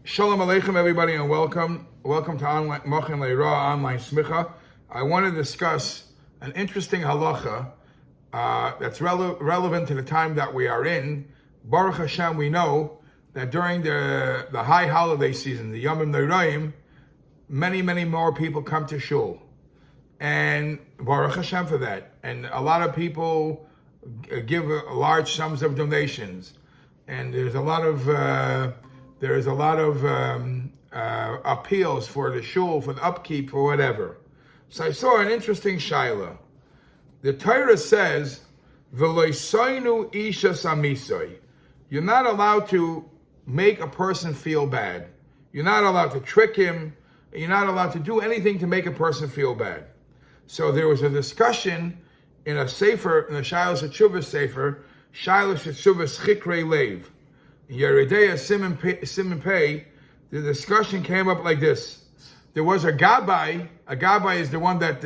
Shalom Aleichem, everybody, and welcome to online Mochin Leira online smicha. I want to discuss an interesting halacha that's relevant to the time that we are in. Baruch Hashem, we know that during the high holiday season, the Yomim Noraim, many more people come to shul, and Baruch Hashem for that. And a lot of people give large sums of donations, and there's a lot of appeals for the shul, for the upkeep, for whatever. So I saw an interesting shaila. The Torah says, "V'loisoinu isha samisoi." You're not allowed to make a person feel bad. You're not allowed to trick him. You're not allowed to do anything to make a person feel bad. So there was a discussion in a sefer, in the Shilas Teshuvos sefer, Shilas Teshuvos Chikrei Lev. Yeridei Siman Pei, the discussion came up like this. There was a gabbai. A gabbai is the one that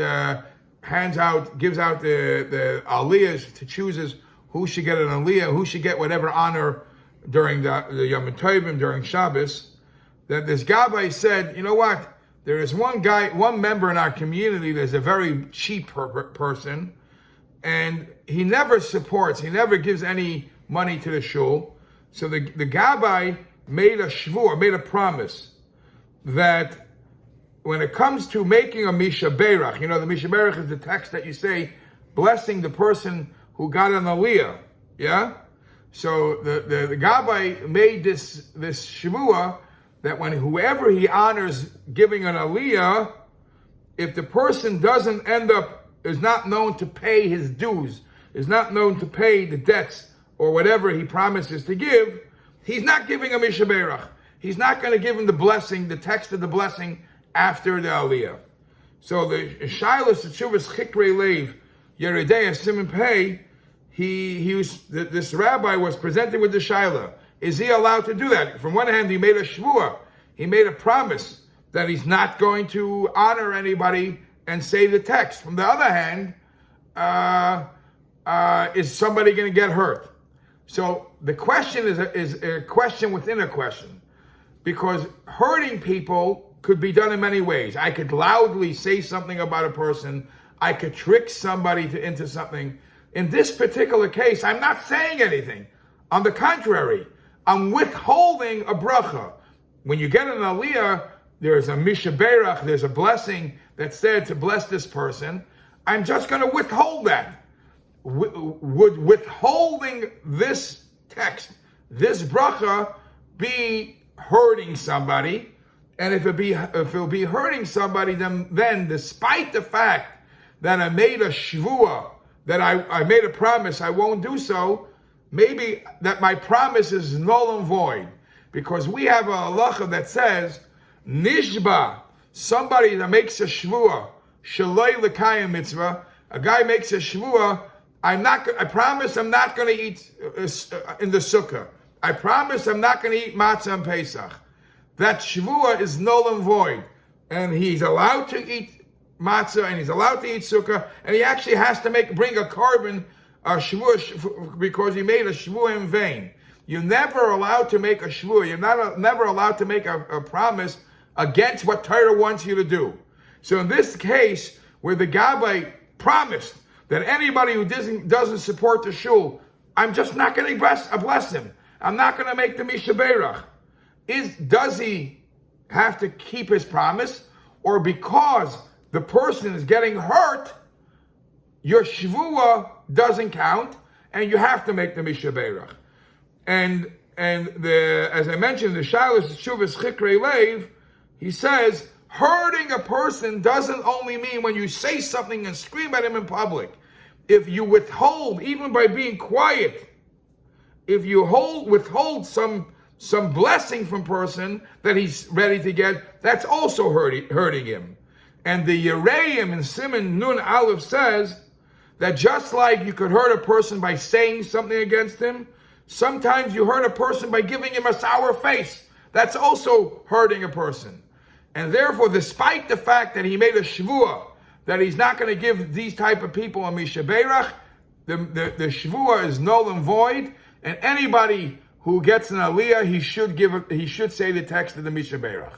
gives out the aliyahs, to chooses who should get an aliyah, who should get whatever honor during the Yom Tovim, during Shabbos. That this gabbai said, you know what? There is one member in our community that's a very cheap person, and he never gives any money to the shul. So the gabbai made a promise that when it comes to making a Mishaberach, the Mishaberach is the text that you say, blessing the person who got an aliyah, yeah? So the gabbai made this shvua that when whoever he honors giving an aliyah, if the person is not known to pay his dues, is not known to pay the debts, or whatever he promises to give, he's not giving a Mishaberach. He's not going to give him the blessing, the text of the blessing after the Aliyah. So the Shilas Teshuvos Chikrei Lev, Yeridei Siman Pei, this rabbi was presented with the Shaila. Is he allowed to do that? From one hand, he made a shvua. He made a promise that he's not going to honor anybody and say the text. From the other hand, is somebody going to get hurt? So the question is a question within a question, because hurting people could be done in many ways. I could loudly say something about a person. I could trick somebody into something. In this particular case, I'm not saying anything. On the contrary, I'm withholding a bracha. When you get an aliyah, there's a mishaberach, there's a blessing that's said to bless this person. I'm just going to withhold that. Would withholding this text, this bracha, be hurting somebody? And if it'll be hurting somebody, then despite the fact that I made a shvua, that I made a promise I won't do so, maybe that my promise is null and void. Because we have a halacha that says, nishba, somebody that makes a shvua, shaloi l'kayim mitzvah, a guy makes a shvua, I promise I'm not going to eat in the sukkah. I promise I'm not going to eat matzah on Pesach. That shvua is null and void. And he's allowed to eat matzah, and he's allowed to eat sukkah, and he actually has to bring a carbon shvua because he made a shvua in vain. You're never allowed to make a shvua. You're never allowed to make a promise against what Torah wants you to do. So in this case, where the gabbai promised that anybody who doesn't support the shul, I'm just not going to bless him. I'm not going to make the Mishaberach. Does he have to keep his promise? Or because the person is getting hurt, your shvua doesn't count, and you have to make the Mishaberach. And as I mentioned, the Shilas Teshuvos Chikrei Lev, he says, hurting a person doesn't only mean when you say something and scream at him in public. If you withhold, even by being quiet, if you withhold some blessing from person that he's ready to get, that's also hurting him. And the Yereim in Siman Nun Aleph says that just like you could hurt a person by saying something against him, sometimes you hurt a person by giving him a sour face. That's also hurting a person. And therefore, despite the fact that he made a shvua, that he's not going to give these type of people a mishaberach, the shvua is null and void, and anybody who gets an aliyah, he should say the text of the Mishabach.